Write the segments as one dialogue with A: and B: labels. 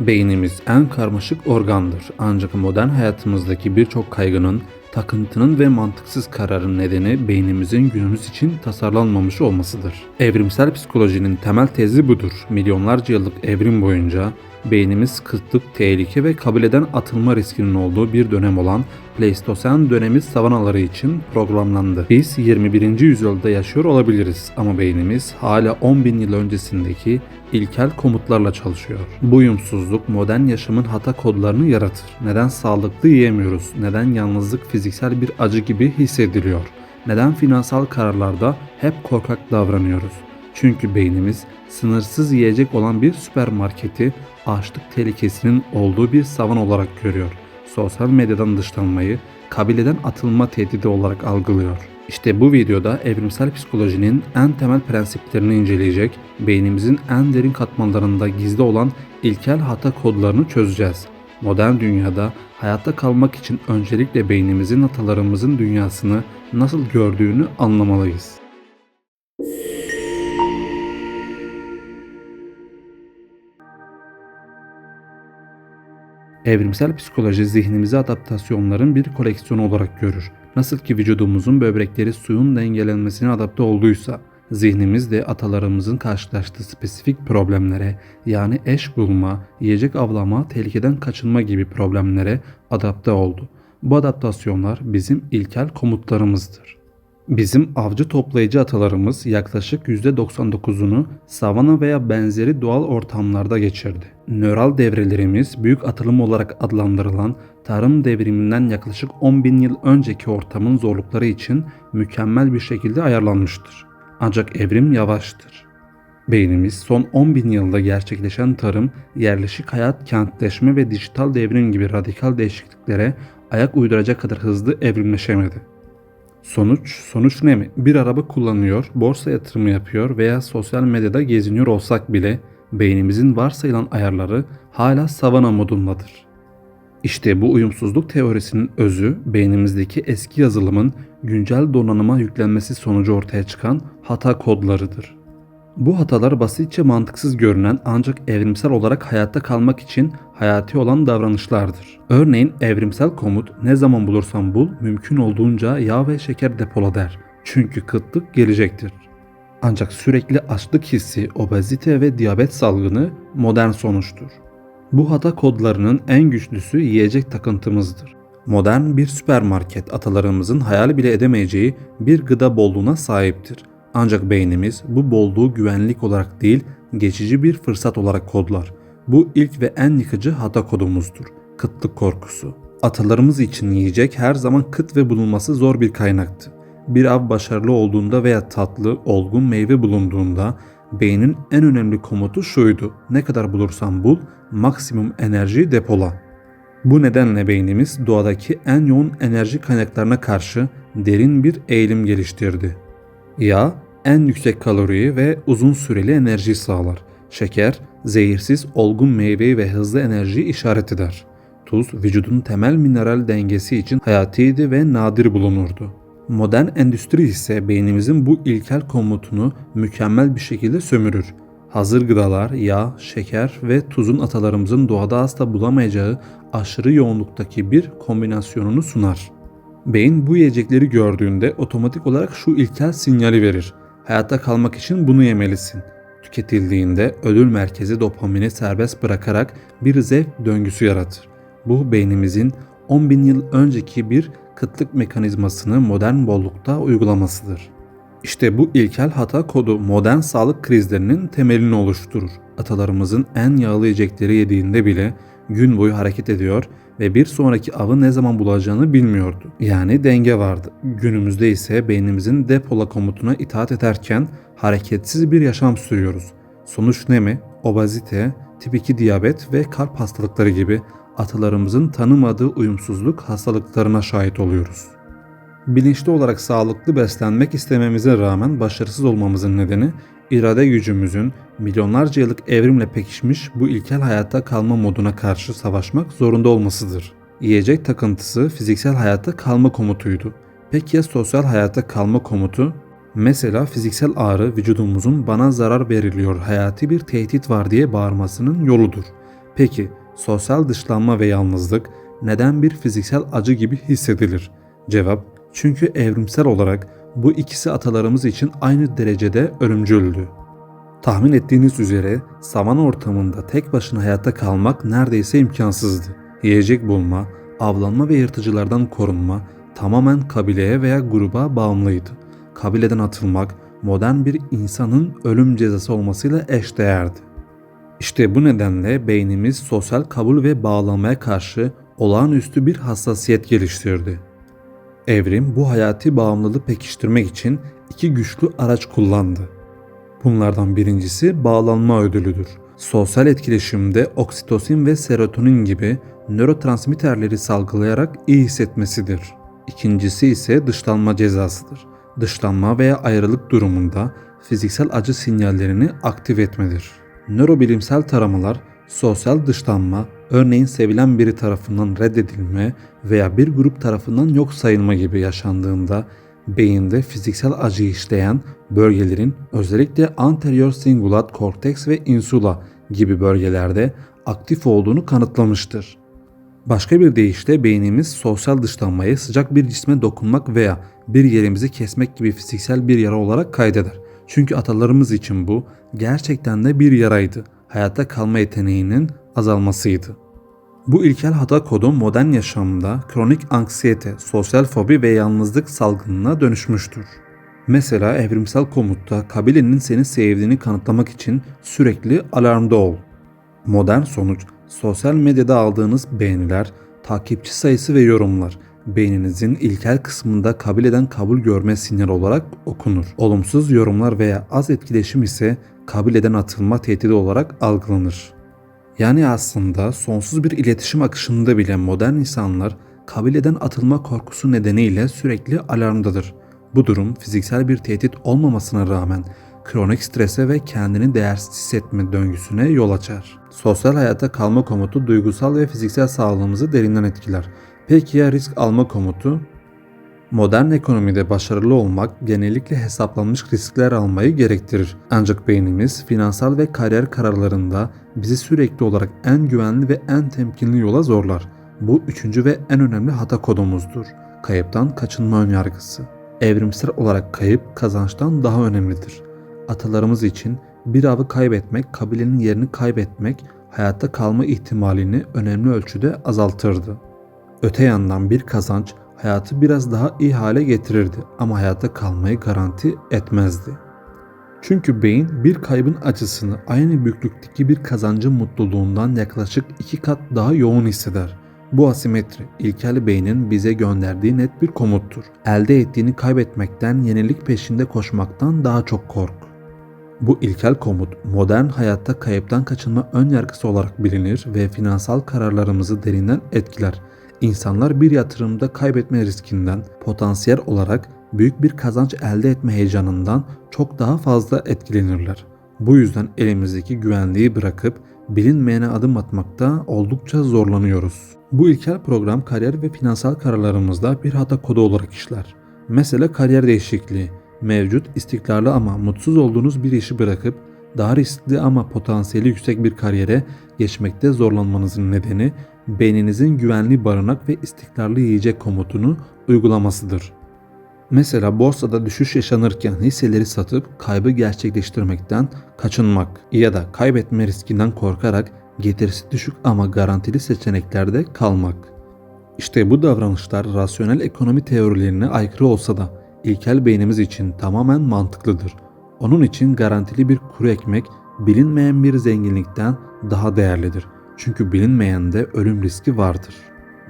A: Beynimiz en karmaşık organdır ancak modern hayatımızdaki birçok kaygının, takıntının ve mantıksız kararın nedeni beynimizin günümüz için tasarlanmamış olmasıdır. Evrimsel psikolojinin temel tezi budur. Milyonlarca yıllık evrim boyunca beynimiz kıtlık, tehlike ve kabileden atılma riskinin olduğu bir dönem olan Pleistosen dönemi savanaları için programlandı. Biz 21. yüzyılda yaşıyor olabiliriz ama beynimiz hala 10.000 yıl öncesindeki ilkel komutlarla çalışıyor. Bu uyumsuzluk modern yaşamın hata kodlarını yaratır. Neden sağlıklı yiyemiyoruz? Neden yalnızlık fiziksel bir acı gibi hissediliyor? Neden finansal kararlarda hep korkak davranıyoruz? Çünkü beynimiz sınırsız yiyecek olan bir süpermarketi açlık tehlikesinin olduğu bir savan olarak görüyor. Sosyal medyadan dışlanmayı kabileden atılma tehdidi olarak algılıyor. İşte bu videoda evrimsel psikolojinin en temel prensiplerini inceleyecek, beynimizin en derin katmanlarında gizli olan ilkel hata kodlarını çözeceğiz. Modern dünyada hayatta kalmak için öncelikle beynimizin atalarımızın dünyasını nasıl gördüğünü anlamalıyız. Evrimsel psikoloji zihnimizi adaptasyonların bir koleksiyonu olarak görür. Nasıl ki vücudumuzun böbrekleri suyun dengelenmesine adapte olduysa, zihnimiz de atalarımızın karşılaştığı spesifik problemlere, yani eş bulma, yiyecek avlama, tehlikeden kaçınma gibi problemlere adapte oldu. Bu adaptasyonlar bizim ilkel komutlarımızdır. Bizim avcı toplayıcı atalarımız yaklaşık %99'unu savana veya benzeri doğal ortamlarda geçirdi. Nöral devrelerimiz büyük atılım olarak adlandırılan tarım devriminden yaklaşık 10.000 yıl önceki ortamın zorlukları için mükemmel bir şekilde ayarlanmıştır. Ancak evrim yavaştır. Beynimiz son 10.000 yılda gerçekleşen tarım, yerleşik hayat, kentleşme ve dijital devrim gibi radikal değişikliklere ayak uyduracak kadar hızlı evrimleşemedi. Sonuç ne mi? Bir araba kullanıyor, borsa yatırımı yapıyor veya sosyal medyada geziniyor olsak bile beynimizin varsayılan ayarları hala savana modundadır. İşte bu uyumsuzluk teorisinin özü beynimizdeki eski yazılımın güncel donanıma yüklenmesi sonucu ortaya çıkan hata kodlarıdır. Bu hatalar basitçe mantıksız görünen ancak evrimsel olarak hayatta kalmak için hayati olan davranışlardır. Örneğin evrimsel komut ne zaman bulursan bul mümkün olduğunca yağ ve şeker depola der. Çünkü kıtlık gelecektir. Ancak sürekli açlık hissi, obezite ve diyabet salgını modern sonuçtur. Bu hata kodlarının en güçlüsü yiyecek takıntımızdır. Modern bir süpermarket atalarımızın hayal bile edemeyeceği bir gıda bolluğuna sahiptir. Ancak beynimiz bu bolluğu güvenlik olarak değil, geçici bir fırsat olarak kodlar. Bu ilk ve en yıkıcı hata kodumuzdur. Kıtlık korkusu. Atalarımız için yiyecek her zaman kıt ve bulunması zor bir kaynaktı. Bir av başarılı olduğunda veya tatlı, olgun meyve bulunduğunda beynin en önemli komutu şuydu: ne kadar bulursan bul, maksimum enerjiyi depola. Bu nedenle beynimiz doğadaki en yoğun enerji kaynaklarına karşı derin bir eğilim geliştirdi. Yağ en yüksek kaloriyi ve uzun süreli enerji sağlar. Şeker zehirsiz, olgun meyveyi ve hızlı enerjiyi işaret eder. Tuz vücudun temel mineral dengesi için hayatiydi ve nadir bulunurdu. Modern endüstri ise beynimizin bu ilkel komutunu mükemmel bir şekilde sömürür. Hazır gıdalar, yağ, şeker ve tuzun atalarımızın doğada asla bulamayacağı aşırı yoğunluktaki bir kombinasyonunu sunar. Beyin bu yiyecekleri gördüğünde otomatik olarak şu ilkel sinyali verir: hayatta kalmak için bunu yemelisin. Tüketildiğinde ödül merkezi dopamini serbest bırakarak bir zevk döngüsü yaratır. Bu beynimizin 10.000 yıl önceki bir kıtlık mekanizmasını modern bollukta uygulamasıdır. İşte bu ilkel hata kodu modern sağlık krizlerinin temelini oluşturur. Atalarımızın en yağlı yiyecekleri yediğinde bile gün boyu hareket ediyor ve bir sonraki avı ne zaman bulacağını bilmiyordu. Yani denge vardı. Günümüzde ise beynimizin depola komutuna itaat ederken hareketsiz bir yaşam sürüyoruz. Sonuç ne mi? Obezite, tip 2 diyabet ve kalp hastalıkları gibi atalarımızın tanımadığı uyumsuzluk hastalıklarına şahit oluyoruz. Bilinçli olarak sağlıklı beslenmek istememize rağmen başarısız olmamızın nedeni irade gücümüzün milyonlarca yıllık evrimle pekişmiş bu ilkel hayatta kalma moduna karşı savaşmak zorunda olmasıdır. Yiyecek takıntısı fiziksel hayatta kalma komutuydu. Peki ya sosyal hayatta kalma komutu? Mesela fiziksel ağrı vücudumuzun bana zarar veriliyor, hayati bir tehdit var diye bağırmasının yoludur. Peki sosyal dışlanma ve yalnızlık neden bir fiziksel acı gibi hissedilir? Cevap: çünkü evrimsel olarak bu ikisi atalarımız için aynı derecede ölümcüldü. Tahmin ettiğiniz üzere savan ortamında tek başına hayatta kalmak neredeyse imkansızdı. Yiyecek bulma, avlanma ve yırtıcılardan korunma tamamen kabileye veya gruba bağımlıydı. Kabileden atılmak modern bir insanın ölüm cezası olmasıyla eşdeğerdi. İşte bu nedenle beynimiz sosyal kabul ve bağlanmaya karşı olağanüstü bir hassasiyet geliştirdi. Evrim bu hayati bağımlılığı pekiştirmek için iki güçlü araç kullandı. Bunlardan birincisi bağlanma ödülüdür. Sosyal etkileşimde oksitosin ve serotonin gibi nörotransmitterleri salgılayarak iyi hissetmesidir. İkincisi ise dışlanma cezasıdır. Dışlanma veya ayrılık durumunda fiziksel acı sinyallerini aktif etmedir. Nörobilimsel taramalar sosyal dışlanma, örneğin sevilen biri tarafından reddedilme veya bir grup tarafından yok sayılma gibi yaşandığında beyinde fiziksel acı işleyen bölgelerin özellikle anterior cingulate cortex ve insula gibi bölgelerde aktif olduğunu kanıtlamıştır. Başka bir deyişle beynimiz sosyal dışlanmayı sıcak bir cisme dokunmak veya bir yerimizi kesmek gibi fiziksel bir yara olarak kaydeder. Çünkü atalarımız için bu gerçekten de bir yaraydı. Hayatta kalma yeteneğinin azalmasıydı. Bu ilkel hata kodu modern yaşamda kronik anksiyete, sosyal fobi ve yalnızlık salgınına dönüşmüştür. Mesela evrimsel komutta kabilenin seni sevdiğini kanıtlamak için sürekli alarmda ol. Modern sonuç, sosyal medyada aldığınız beğeniler, takipçi sayısı ve yorumlar beyninizin ilkel kısmında kabileden kabul görme sinyali olarak okunur. Olumsuz yorumlar veya az etkileşim ise kabileden atılma tehdidi olarak algılanır. Yani aslında sonsuz bir iletişim akışında bile modern insanlar kabileden atılma korkusu nedeniyle sürekli alarmdadır. Bu durum fiziksel bir tehdit olmamasına rağmen kronik strese ve kendini değersiz hissetme döngüsüne yol açar. Sosyal hayata kalma komutu duygusal ve fiziksel sağlığımızı derinden etkiler. Peki ya risk alma komutu? Modern ekonomide başarılı olmak genellikle hesaplanmış riskler almayı gerektirir. Ancak beynimiz finansal ve kariyer kararlarında bizi sürekli olarak en güvenli ve en temkinli yola zorlar. Bu üçüncü ve en önemli hata kodumuzdur. Kayıptan kaçınma önyargısı. Evrimsel olarak kayıp kazançtan daha önemlidir. Atalarımız için bir avı kaybetmek, kabilenin yerini kaybetmek, hayatta kalma ihtimalini önemli ölçüde azaltırdı. Öte yandan bir kazanç hayatı biraz daha iyi hale getirirdi ama hayatta kalmayı garanti etmezdi. Çünkü beyin bir kaybın acısını aynı büyüklükteki bir kazancın mutluluğundan yaklaşık 2 kat daha yoğun hisseder. Bu asimetri, ilkel beynin bize gönderdiği net bir komuttur. Elde ettiğini kaybetmekten, yenilik peşinde koşmaktan daha çok kork. Bu ilkel komut modern hayatta kayıptan kaçınma ön yargısı olarak bilinir ve finansal kararlarımızı derinden etkiler. İnsanlar bir yatırımda kaybetme riskinden, potansiyel olarak büyük bir kazanç elde etme heyecanından çok daha fazla etkilenirler. Bu yüzden elimizdeki güvenliği bırakıp bilinmeyene adım atmakta oldukça zorlanıyoruz. Bu ilkel program kariyer ve finansal kararlarımızda bir hata kodu olarak işler. Mesela kariyer değişikliği. Mevcut, istikrarlı ama mutsuz olduğunuz bir işi bırakıp daha riskli ama potansiyeli yüksek bir kariyere geçmekte zorlanmanızın nedeni beyninizin güvenli barınak ve istikrarlı yiyecek komutunu uygulamasıdır. Mesela borsada düşüş yaşanırken hisseleri satıp kaybı gerçekleştirmekten kaçınmak ya da kaybetme riskinden korkarak getirisi düşük ama garantili seçeneklerde kalmak. İşte bu davranışlar rasyonel ekonomi teorilerine aykırı olsa da ilkel beynimiz için tamamen mantıklıdır. Onun için garantili bir kuru ekmek bilinmeyen bir zenginlikten daha değerlidir. Çünkü bilinmeyende ölüm riski vardır.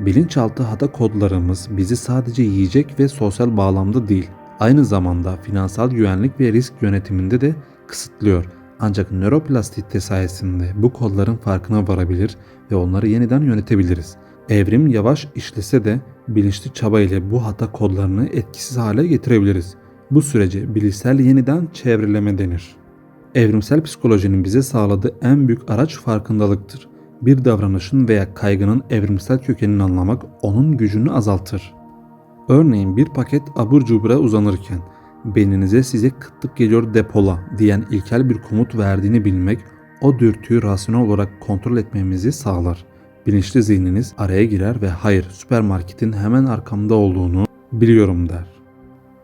A: Bilinçaltı hata kodlarımız bizi sadece yiyecek ve sosyal bağlamda değil, aynı zamanda finansal güvenlik ve risk yönetiminde de kısıtlıyor. Ancak nöroplastisite sayesinde bu kodların farkına varabilir ve onları yeniden yönetebiliriz. Evrim yavaş işlese de bilinçli çaba ile bu hata kodlarını etkisiz hale getirebiliriz. Bu sürece bilişsel yeniden çevreleme denir. Evrimsel psikolojinin bize sağladığı en büyük araç farkındalıktır. Bir davranışın veya kaygının evrimsel kökenini anlamak onun gücünü azaltır. Örneğin bir paket abur cubura uzanırken beyninize size kıtlık geliyor depola diyen ilkel bir komut verdiğini bilmek o dürtüyü rasyonel olarak kontrol etmemizi sağlar. Bilinçli zihniniz araya girer ve hayır, süpermarketin hemen arkamda olduğunu biliyorum der.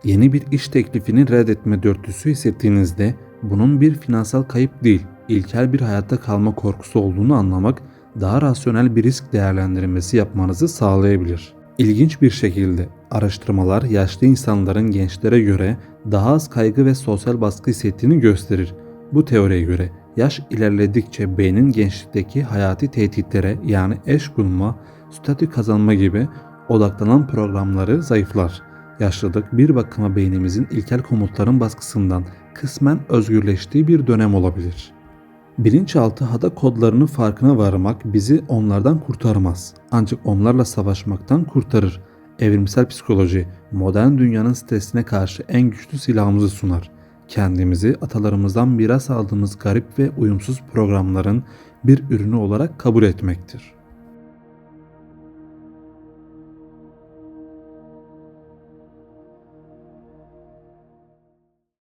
A: Yeni bir iş teklifini reddetme dürtüsü hissettiğinizde bunun bir finansal kayıp değil, ilkel bir hayatta kalma korkusu olduğunu anlamak daha rasyonel bir risk değerlendirmesi yapmanızı sağlayabilir. İlginç bir şekilde araştırmalar yaşlı insanların gençlere göre daha az kaygı ve sosyal baskı hissettiğini gösterir. Bu teoriye göre yaş ilerledikçe beynin gençlikteki hayati tehditlere yani eş bulma, statü kazanma gibi odaklanan programları zayıflar. Yaşlılık bir bakıma beynimizin ilkel komutların baskısından kısmen özgürleştiği bir dönem olabilir. Bilinçaltı hada kodlarının farkına varmak bizi onlardan kurtarmaz. Ancak onlarla savaşmaktan kurtarır. Evrimsel psikoloji, modern dünyanın stresine karşı en güçlü silahımızı sunar. Kendimizi atalarımızdan miras aldığımız garip ve uyumsuz programların bir ürünü olarak kabul etmektir.